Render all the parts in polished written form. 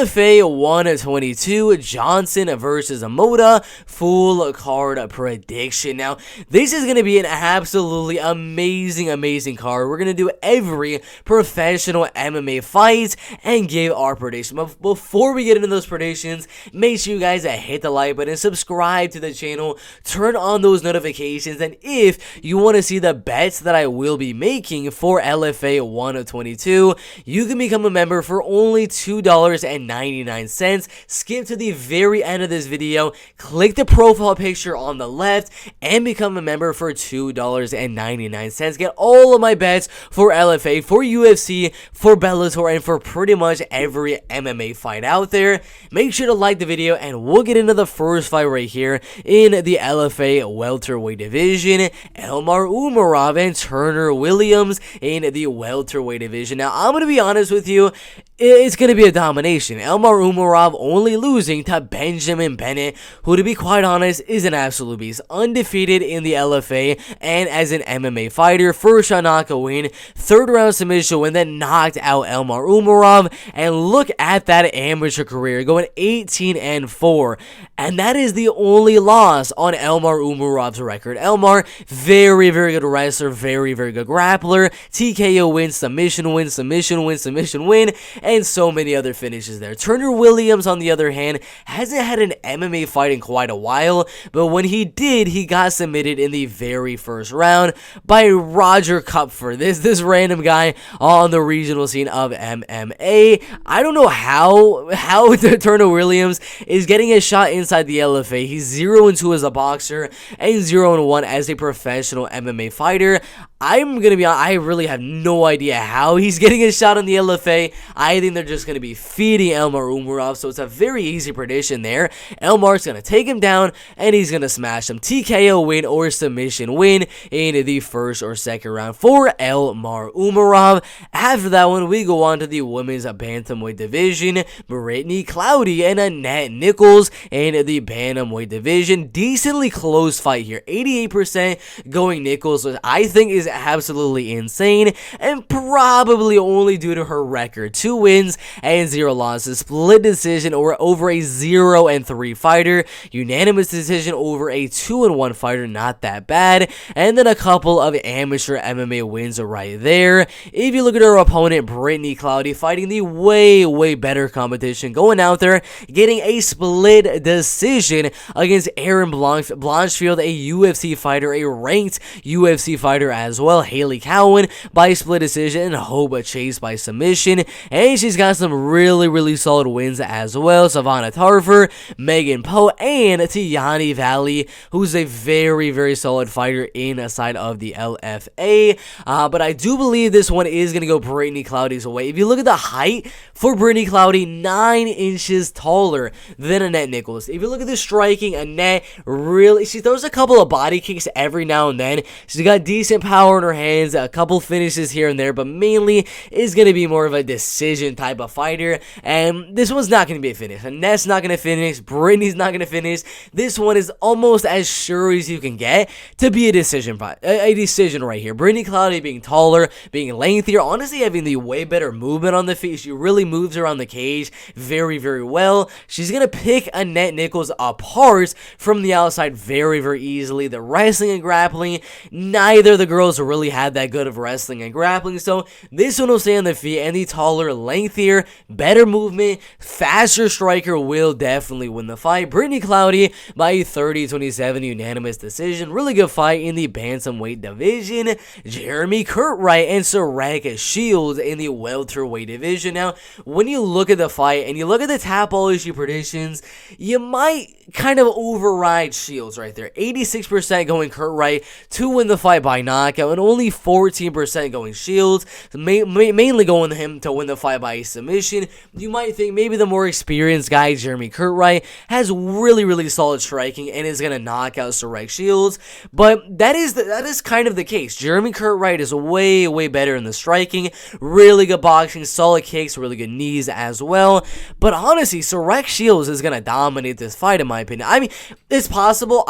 LFA 122, Johnson versus Mota, full card prediction. Now, this is going to be an absolutely amazing card. We're going to do every professional MMA fight and give our prediction. But before we get into those predictions, make sure you guys hit the like button, subscribe to the channel, turn on those notifications, and if you want to see the bets that I will be making for LFA 122, you can become a member for only $2.99. Skip to the very end of this video, click the profile picture on the left, and become a member for $2.99. Get all of my bets for LFA, for UFC, for Bellator, and for pretty much every MMA fight out there. Make sure to like the video, and we'll get into the first fight right here in the LFA welterweight division. Elmar Umarov and Turner Williams in the welterweight division. Now, I'm going to be honest with you, it's going to be a domination. Elmar Umarov only losing to Benjamin Bennett, who, to be quite honest, is an absolute beast. Undefeated in the LFA and as an MMA fighter. First round knockout win, third round submission win, then knocked out Elmar Umarov. And look at that amateur career, going 18-4. And that is the only loss on Elmar Umarov's record. Elmar, very good wrestler, very good grappler. TKO win, submission win, submission win, submission win, and so many other finishes there. Turner Williams, on the other hand, hasn't had an MMA fight in quite a while, but when he did, he got submitted in the very first round by Roger Kupfer, this random guy on the regional scene of MMA. I don't know how Turner Williams is getting a shot inside the LFA. He's 0-2 as a boxer and 0-1 as a professional MMA fighter. I'm going to be honest, I really have no idea how he's getting a shot on the LFA. I think they're just going to be feeding Elmar Umarov, so it's a very easy prediction there. Elmar's going to take him down, and he's going to smash him. TKO win or submission win in the first or second round for Elmar Umarov. After that one, we go on to the women's bantamweight division. Brittney Cloudy and Annette Nichols in the bantamweight division. Decently close fight here. 88% going Nichols, which I think is absolutely insane, and probably only due to her record. 2 wins and 0 losses. Split decision or over a 0-3 fighter. Unanimous decision over a 2-1 fighter. Not that bad. And then a couple of amateur MMA wins right there. If you look at her opponent, Brittney Cloudy, fighting the way better competition, going out there, getting a split decision against Erin Blanchfield, a UFC fighter, a ranked UFC fighter as well. Haley Cowan by split decision, and Hope Chase by submission. And she's got some really solid wins as well. Savannah Tarver, Megan Poe, and Tiani Valley, who's a very solid fighter inside of the LFA. But I do believe this one is going to go Brittney Cloudy's way. If you look at the height for Brittney Cloudy, 9 inches taller than Annette Nichols. If you look at the striking, Annette really, she throws a couple of body kicks every now and then. She's got decent power in her hands, a couple finishes here and there, but mainly is going to be more of a decision type of fighter. And this one's not going to be a finish. Annette's not going to finish. Brittney's not going to finish. This one is almost as sure as you can get to be a decision right here. Brittney Cloudy being taller, being lengthier, honestly having the way better movement on the feet. She really moves around the cage very well. She's going to pick Annette Nichols apart from the outside very easily. The wrestling and grappling, neither of the girls really had that good of wrestling and grappling, so this one will stay on the feet, and the taller, lengthier, better movement, faster striker will definitely win the fight. Brittney Cloudy by 30-27 unanimous decision. Really good fight in the bantamweight division. Jeremy Curtright and Sarek Shields in the welterweight division. Now, when you look at the fight and you look at the tap all issue predictions, you might kind of override Shields right there. 86% going Curtright to win the fight by knockout, and only 14% going Shields, mainly going to him to win the fight by submission. You might think maybe the more experienced guy, Jeremy Curtright, has really solid striking and is going to knock out Sarek Shields, but that is kind of the case. Jeremy Curtright is way better in the striking, really good boxing, solid kicks, really good knees as well, but honestly, Sarek Shields is going to dominate this fight in my opinion. I mean, it's possible.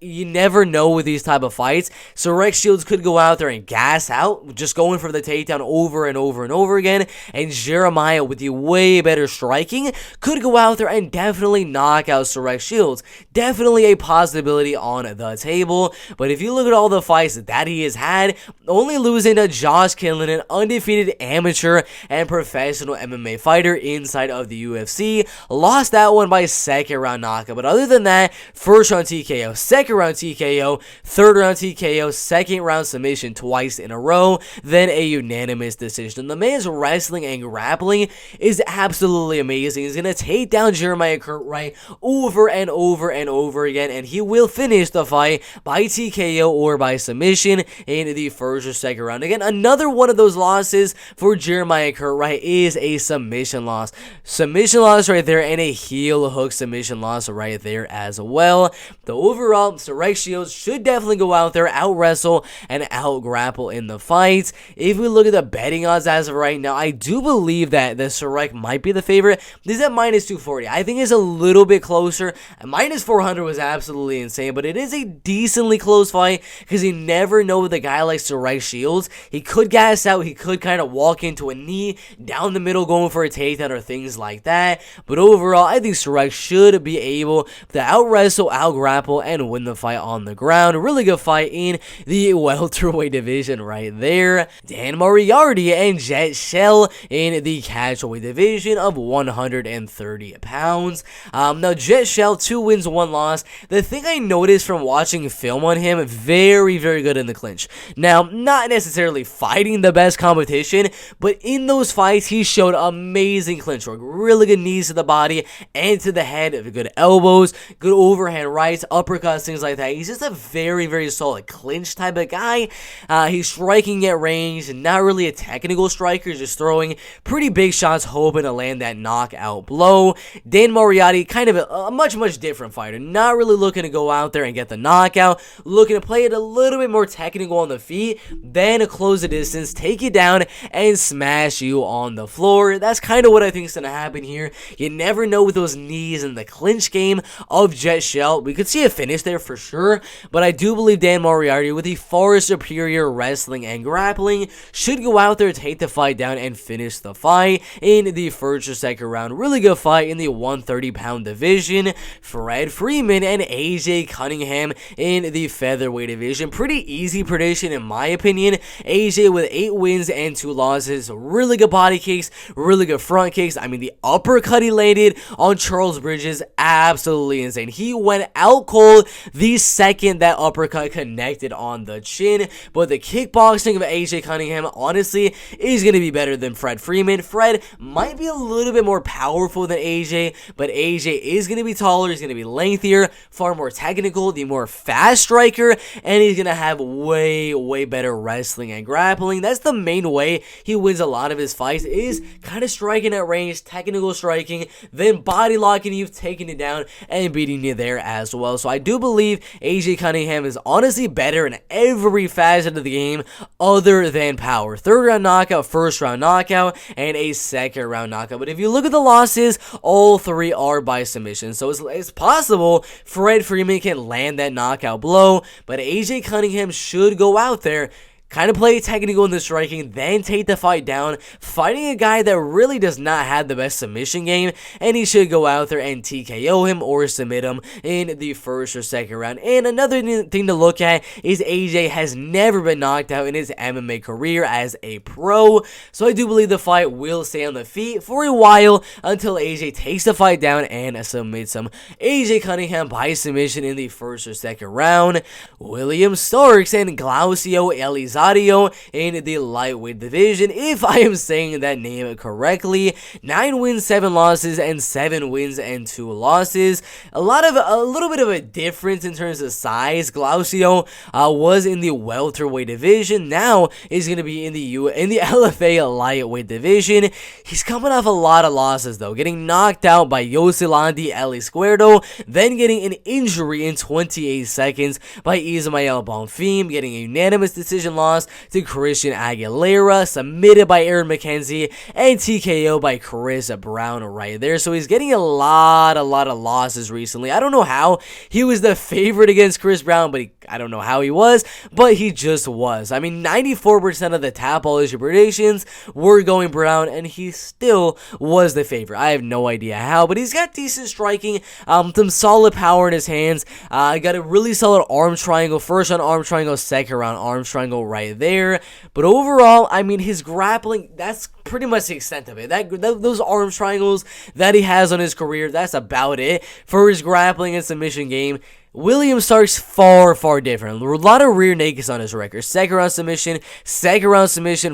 You never know with these type of fights. Sarek Shields could go out there and gas out, just going for the takedown over and over again, and Jeremiah with the way better striking, could go out there and definitely knock out Sarek Shields. Definitely a possibility on the table. But if you look at all the fights that he has had, only losing to Josh Kinlan, an undefeated amateur and professional MMA fighter inside of the UFC, lost that one by second round knockout. But other than that, first round TKO, second round TKO, third round TKO, second round submission twice in a row, then a unanimous decision. The man's wrestling and grappling is absolutely amazing. He's going to take down Jeremiah Curtright over and over and over again, and he will finish the fight by TKO or by submission in the first or second round. Again, another one of those losses for Jeremiah Curtright is a submission loss. Submission loss right there, and a heel hook submission loss right there as well. The overall, Sarek Shields should definitely go out there, out wrestle, and out grapple in the fight. If we look at the betting odds as of right now, I do believe that the Sarek might be the favorite. This is at minus 240. I think it's a little bit closer. Minus 400 was absolutely insane, but it is a decently close fight because you never know with a guy like Sarek Shields. He could gas out, he could kind of walk into a knee down the middle going for a takedown or things like that. But overall, I think Sarek should be able to out wrestle, out grapple, and win the fight on the ground. A really good fight in the welterweight division right there. Dan Moriarty and Jett in the casualweight division of 130 pounds. Now, Jett 2 wins, 1 loss. The thing I noticed from watching film on him, very, very good in the clinch. Now, not necessarily fighting the best competition, but in those fights, he showed amazing clinch work. Really good knees to the body and to the head, good elbows, good overhand rights, uppercuts, things like that. He's just a very, very solid clinch type of guy. He's striking at range, not really a technical striker, just throwing pretty big shots, hoping to land that knockout blow. Dan Moriarty, kind of a much, much different fighter. Not really looking to go out there and get the knockout, looking to play it a little bit more technical on the feet, then close the distance, take you down, and smash you on the floor. That's kind of what I think is going to happen here. You never know with those knees and the clinch game of Jett. We could see a finish there for sure, but I do believe Dan Moriarty, with the far superior wrestling and grappling, should go out there, take the fight down, and finish the fight in the first or second round. Really good fight in the 130-pound division. Freeman and AJ Cunningham in the featherweight division. Pretty easy prediction in my opinion. AJ with 8 wins and 2 losses. Really good body kicks, really good front kicks. I mean, the uppercut he landed on Charles Bridges, absolutely insane. He went out cold the second that uppercut connected on the chin. But the kickboxing of AJ Cunningham, honestly, is going to be better than Freeman. Fred might be a little bit more powerful than AJ, but AJ is going to be taller, he's going to be lengthier, far more technical, the more fast striker, and he's going to have way, way better wrestling and grappling. That's the main way he wins a lot of his fights, is kind of striking at range, technical striking, then body locking you, taking it down, and beating you there as well. So I do believe AJ Cunningham is honestly better in every facet of the game other than power. 3rd round knockout, 1st round knockout, and a 2nd round knockout. But if you look at the losses, all 3 are by submission. So it's possible Freeman can land that knockout blow, but AJ Cunningham should go out there, kind of play technical in the striking, then take the fight down, fighting a guy that really does not have the best submission game, and he should go out there and TKO him or submit him in the 1st or 2nd round. And another thing to look at is AJ has never been knocked out in his MMA career as a pro, so I do believe the fight will stay on the feet for a while until AJ takes the fight down and submits him. AJ Cunningham by submission in the 1st or 2nd round. William Starks and Glaucio Elizario in the lightweight division, if I am saying that name correctly. 9 wins, 7 losses, and 7 wins and 2 losses. A little bit of a difference in terms of size. Glaucio was in the welterweight division. Now is going to be in the LFA lightweight division. He's coming off a lot of losses though, getting knocked out by Yosilandi Eliscuerdo, then getting an injury in 28 seconds by Ismael Bonfim, getting a unanimous decision loss to Christian Aguilera, submitted by Aaron McKenzie, and TKO by Chris Brown right there. So he's getting a lot of losses recently. I don't know how he was the favorite against Chris Brown, but I don't know how he was, but he just was. I mean, 94% of the Tapology predictions were going Brown, and he still was the favorite. I have no idea how, but he's got decent striking, some solid power in his hands. Got a really solid arm triangle, first round arm triangle, second round arm triangle right there. But overall, I mean, his grappling, that's pretty much the extent of it. Those arm triangles that he has on his career, that's about it for his grappling and submission game. William Stark's far, far different. A lot of rear nakeds on his record. Second round submission,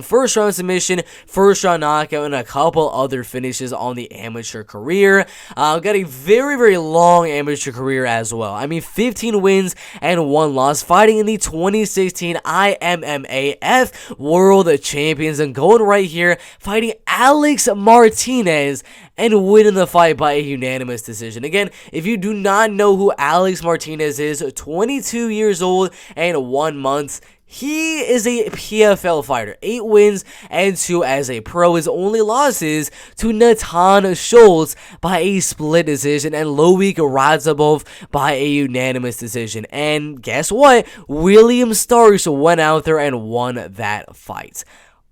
first round submission, first round knockout, and a couple other finishes on the amateur career. Got a very, very long amateur career as well. I mean, 15 wins and 1 loss, fighting in the 2016 IMMAF World Champions, and going right here, fighting Alex Martinez and winning the fight by a unanimous decision. Again, if you do not know who Alex Martinez is, 22 years old and 1 month. He is a PFL fighter, 8 wins and 2 as a pro. His only losses to Natan Schultz by a split decision and Loic Radzhabov by a unanimous decision. And guess what? William Starks went out there and won that fight.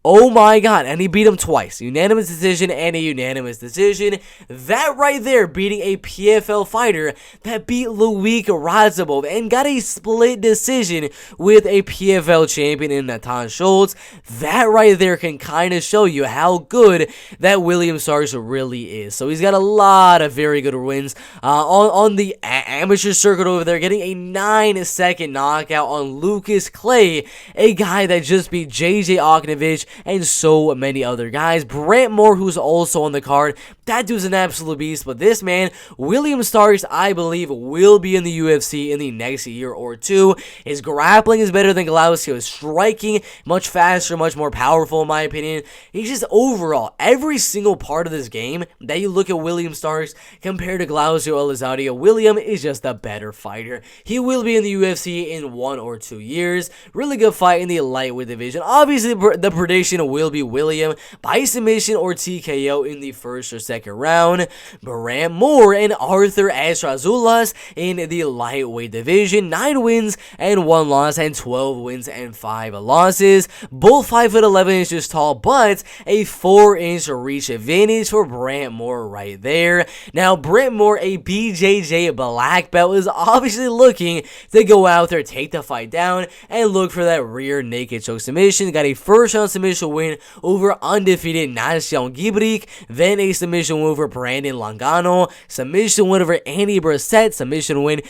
Oh my god, and he beat him twice. Unanimous decision and a unanimous decision. That right there, beating a PFL fighter that beat Loic Radzhabov and got a split decision with a PFL champion in Natan Schultz. That right there can kind of show you how good that William Starks really is. So he's got a lot of very good wins on the amateur circuit over there, getting a 9-second knockout on Lucas Clay, a guy that just beat JJ Oknovich and so many other guys. Brant Moore, who's also on the card, that dude's an absolute beast. But this man, William Starks, I believe will be in the UFC in the next year or two. His grappling is better than Glaucio. His striking much faster, much more powerful in my opinion. He's just overall, every single part of this game that you look at William Starks compared to Glaucio Elizario, William is just a better fighter. He will be in the UFC in 1 or 2 years. Really good fight in the lightweight division. Obviously, the prediction will be William by submission or TKO in the first or second round. Brant Moore and Arthur Estrazulas in the lightweight division. 9 wins and 1 loss and 12 wins and 5 losses. Both 5'11" inches tall, but a 4-inch reach advantage for Brant Moore right there. Now, Brant Moore, a BJJ black belt, is obviously looking to go out there, take the fight down, and look for that rear naked choke submission. Got a first round submission win over undefeated Nasyan Gibrik, then a submission win over Brandon Langano, submission win over Andy Brissett, submission win,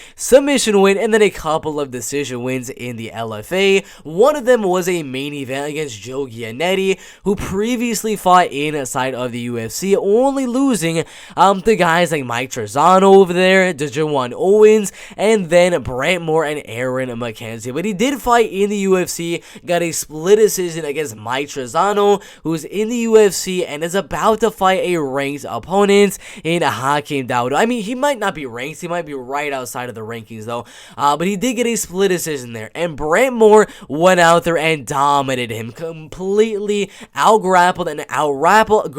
and then a couple of decision wins in the LFA. One of them was a main event against Joe Giannetti, who previously fought inside of the UFC, only losing to guys like Mike Trezano over there, DeJuan Owens, and then Brant Moore and Aaron McKenzie. But he did fight in the UFC, got a split decision against Mike Trezano, who's in the UFC and is about to fight a ranked opponent in Hakeem Dawood. I mean, he might not be ranked, he might be right outside of the rankings though, but he did get a split decision there, and Brant Moore went out there and dominated him, completely out-grappled and out-wrestled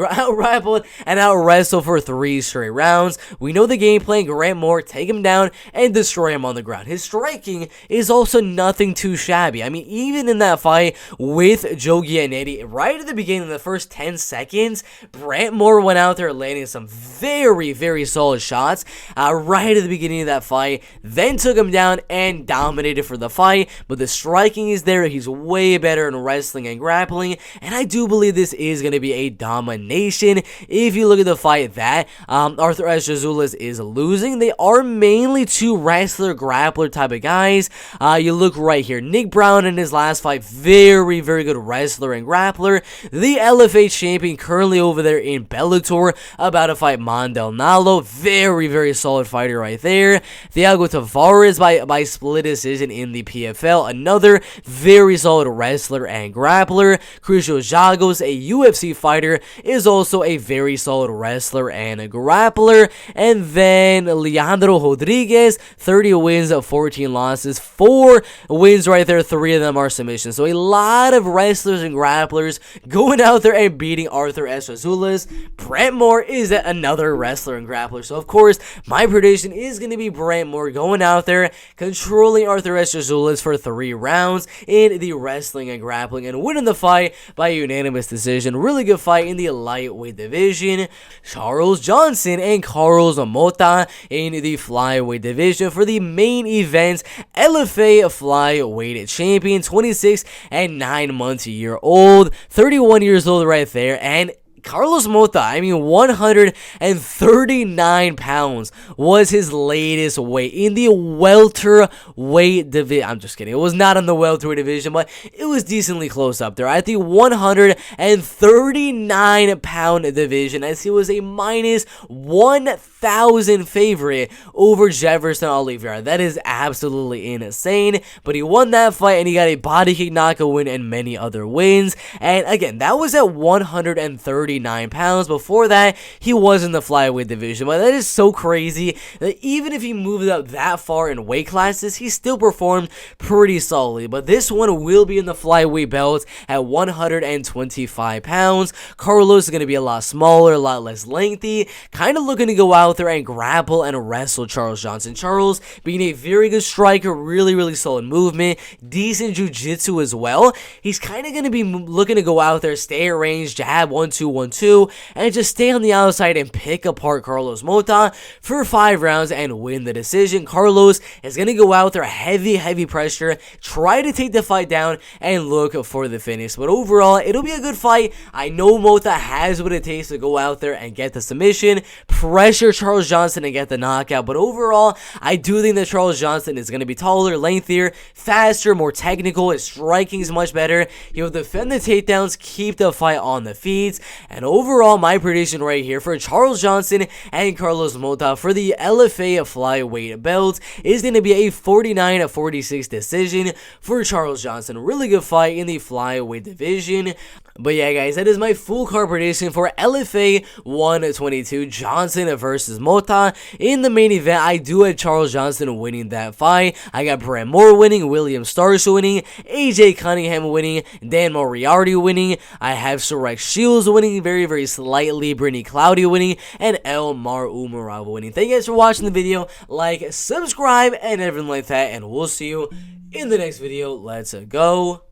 for 3 straight rounds. We know the game plan: Brant Moore, take him down and destroy him on the ground. His striking is also nothing too shabby. I mean, even in that fight with Joe Giannetti, right at the beginning of the first 10 seconds, Brant Moore went out there landing some very, very solid shots right at the beginning of that fight, then took him down and dominated for the fight. But the striking is there. He's way better in wrestling and grappling, and I do believe this is going to be a domination. If you look at the fight that Arthur Estrazulas is losing, they are mainly 2 wrestler grappler type of guys. You look right here, Nick Brown in his last fight, very, very good wrestler and grappler. The LFA champion currently over there in Bellator, about to fight Mondel Nalo. Very, very solid fighter right there. Thiago Tavares by split decision in the PFL. Another very solid wrestler and grappler. Crucio Jagos, a UFC fighter, is also a very solid wrestler and a grappler. And then Leandro Rodriguez, 30 wins, 14 losses, 4 wins right there. 3 of them are submissions. So a lot of wrestlers and grapplers going out there and beating Arthur Estrazulas. Brant Moore far is that another wrestler and grappler. So, of course, my prediction is going to be Brant going out there, controlling Arthur Estrazulas for 3 rounds in the wrestling and grappling, and winning the fight by unanimous decision. Really good fight in the lightweight division. Charles Johnson and Carlos Mota in the flyweight division for the main event. LFA flyweight champion, 26 and 9 months a year old, 31 years old right there, and Carlos Mota, 139 pounds was his latest weight in the welterweight division. I'm just kidding. It was not in the welterweight division, but it was decently close up there at the 139 pound division, as he was a minus 1,000 favorite over Jefferson Oliveira. That is absolutely insane, but he won that fight, and he got a body kick knockout win and many other wins. And again, that was at 139 pounds. Before that, he was in the flyweight division, but that is so crazy that even if he moved up that far in weight classes, he still performed pretty solidly. But this one will be in the flyweight belt at 125 pounds. Carlos is going to be a lot smaller, a lot less lengthy, kind of looking to go out there and grapple and wrestle Charles Johnson. Charles being a very good striker, really solid movement, decent jiu-jitsu as well. He's kind of going to be looking to go out there, stay at range, jab, 1-2, 1-2, and just stay on the outside and pick apart Carlos Mota for 5 rounds and win the decision. Carlos is going to go out there, heavy pressure, try to take the fight down, and look for the finish. But overall, it'll be a good fight. I know Mota has what it takes to go out there and get the submission, pressure Charles Johnson and get the knockout. But overall, I do think that Charles Johnson is going to be taller, lengthier, faster, more technical. His striking is much better. He'll defend the takedowns, keep the fight on the feet. And overall, my prediction right here for Charles Johnson and Carlos Mota for the LFA flyweight belt is going to be a 49-46 decision for Charles Johnson. Really good fight in the flyweight division. But yeah, guys, that is my full card prediction for LFA 122, Johnson versus Mota. In the main event, I do have Charles Johnson winning that fight. I got Brant winning, William Starsh winning, AJ Cunningham winning, Dan Moriarty winning. I have Sarek Shields winning very slightly, Brittney winning, and Elmar Umarov winning. Thank you guys for watching the video. Like, subscribe, and everything like that, and we'll see you in the next video. Let's go.